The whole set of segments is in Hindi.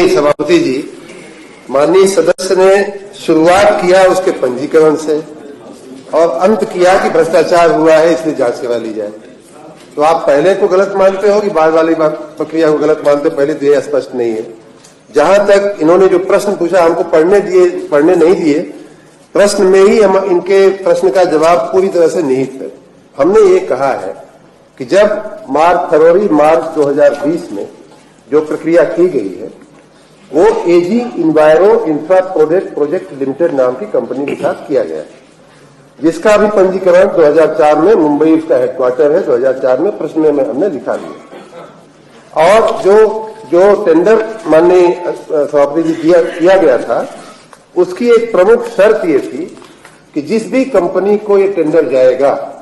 माननीय सभापति जी, माननीय सदस्य ने शुरुआत किया उसके पंजीकरण से और अंत किया कि भ्रष्टाचार हुआ है इसलिए जांच सेवा ली जाए। तो आप पहले को गलत मानते हो कि बाद वाली प्रक्रिया को गलत मानते हो, पहले तो ये स्पष्ट नहीं है। जहां तक इन्होंने जो प्रश्न पूछा हमको पढ़ने नहीं दिए, प्रश्न में ही हम इनके प्रश्न का जवाब पूरी तरह से निहित है। हमने ये कहा है कि जब फरवरी मार्च 2020 में जो प्रक्रिया की गई है वो एजी इन्वायरो इंफ्रा प्रोजेक्ट लिमिटेड नाम की कंपनी के साथ किया गया है, जिसका भी पंजीकरण 2004 में मुंबई उसका हेडक्वार्टर है, 2004 में प्रश्न में हमने लिखा दिया। और जो टेंडर माननीय सभापति जी किया गया था उसकी एक प्रमुख शर्त ये थी कि जिस भी कंपनी को ये टेंडर जाएगा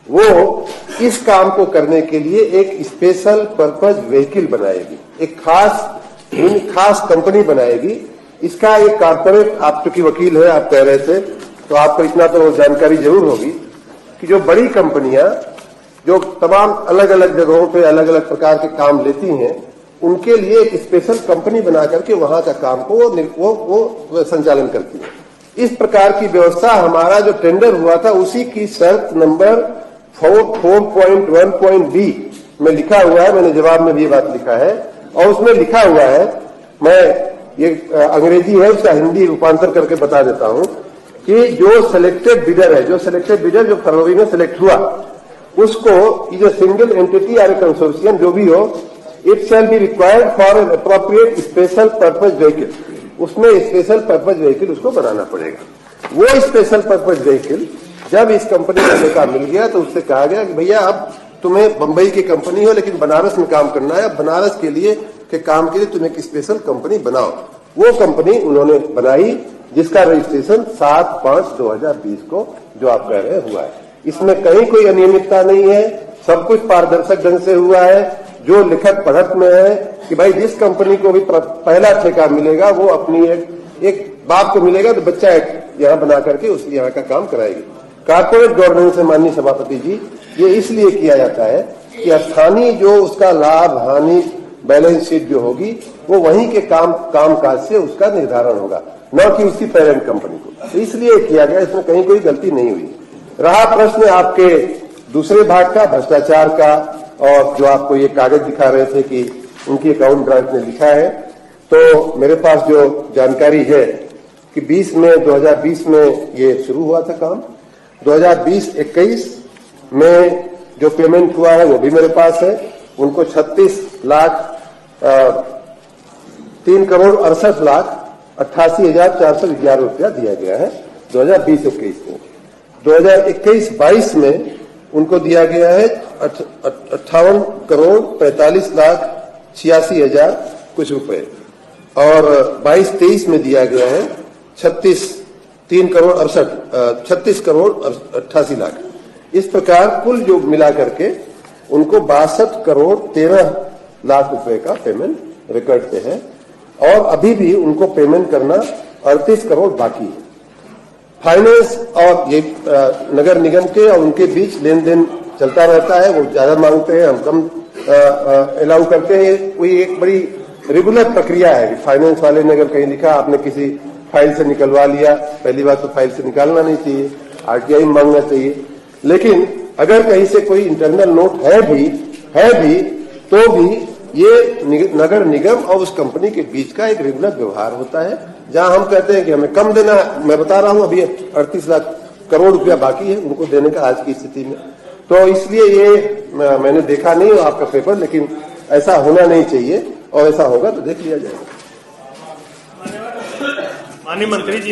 वो इस काम को करने के लिए एक स्पेशल पर्पज व्हीकल बनाएगी, एक खास कंपनी बनाएगी। इसका एक कॉर्पोरेट, आप चूंकि वकील है, आप कह रहे थे तो आपको इतना तो जानकारी जरूर होगी कि जो बड़ी कंपनियां जो तमाम अलग अलग जगहों पे अलग अलग प्रकार के काम लेती हैं उनके लिए एक स्पेशल कंपनी बना करके वहां का काम को वो संचालन करती है। इस प्रकार की व्यवस्था हमारा जो टेंडर हुआ था उसी की शर्त नंबर 4.1.b में लिखा हुआ है। मैंने जवाब में भी ये बात लिखा है और उसमें लिखा हुआ है, मैं ये अंग्रेजी है उसका हिंदी रूपांतर करके बता देता हूं कि जो सिलेक्टेड बिडर जो फरवरी में सिलेक्ट हुआ उसको इज ए सिंगल एंटिटी और कंसोर्शियम जो भी हो, it shall be required for an appropriate special purpose vehicle, उसमें स्पेशल पर्पज व्हीकल उसको बनाना पड़ेगा। वो स्पेशल पर्पज व्हीकल जब इस कंपनी को मौका मिल गया तो उससे कहा गया कि भैया अब तुम्हें बंबई की कंपनी हो लेकिन बनारस में काम करना है, अब बनारस के काम के लिए तुम्हें एक स्पेशल कंपनी बनाओ। वो कंपनी उन्होंने बनाई जिसका रजिस्ट्रेशन 7/5/2020 को जो आप कह रहे हुआ है। इसमें कहीं कोई अनियमितता नहीं है, सब कुछ पारदर्शक ढंग से हुआ है। जो लिखत पढ़त में है कि भाई जिस कंपनी को भी पहला ठेका मिलेगा वो अपनी एक बाप को मिलेगा तो बच्चा एक यहाँ बना करके उस यहाँ का काम कराएगी। कॉर्पोरेट गवर्नेंस से माननीय सभापति जी ये इसलिए किया जाता है कि स्थानीय जो उसका लाभ हानि बैलेंस शीट जो होगी वो वहीं के काम काज से उसका निर्धारण होगा, न कि उसकी पेरेंट कंपनी को। तो इसलिए किया गया, इसमें कहीं कोई गलती नहीं हुई। रहा प्रश्न आपके दूसरे भाग का, भ्रष्टाचार का, और जो आपको ये कागज दिखा रहे थे कि उनकी अकाउंट ब्रांच ने लिखा है, तो मेरे पास जो जानकारी है कि 2020 में ये शुरू हुआ था काम। 2020-21 में जो पेमेंट हुआ है वो भी मेरे पास है। उनको 3,68,88,411 रुपया दिया गया है 2020-21 में। 2021-22 में उनको दिया गया है 58,45,86,000 कुछ रुपए, और 22-23 में दिया गया है 36,68,00,000। इस प्रकार कुल जो मिला करके उनको 62,13,00,000 रुपए का पेमेंट रिकॉर्ड पे है, और अभी भी उनको पेमेंट करना 38 करोड़ बाकी है। फाइनेंस और ये नगर निगम के और उनके बीच लेन देन चलता रहता है, वो ज्यादा मांगते हैं, हम कम अलाउ करते हैं। कोई एक बड़ी रेगुलर प्रक्रिया है। फाइनेंस वाले ने अगर कहीं लिखा आपने किसी फाइल से निकलवा लिया, पहली बात तो फाइल से निकालना नहीं चाहिए, आरटीआई मांगना चाहिए। लेकिन अगर कहीं से कोई इंटरनल नोट है भी तो भी ये नगर निगम और उस कंपनी के बीच का एक रेगुलर व्यवहार होता है, जहां हम कहते हैं कि हमें कम देना। मैं बता रहा हूं अभी 38 लाख करोड़ रुपया बाकी है उनको देने का आज की स्थिति में। तो इसलिए ये मैंने देखा नहीं आपका पेपर, लेकिन ऐसा होना नहीं चाहिए, और ऐसा होगा तो देख लिया जाएगा। माननीय मंत्री जी।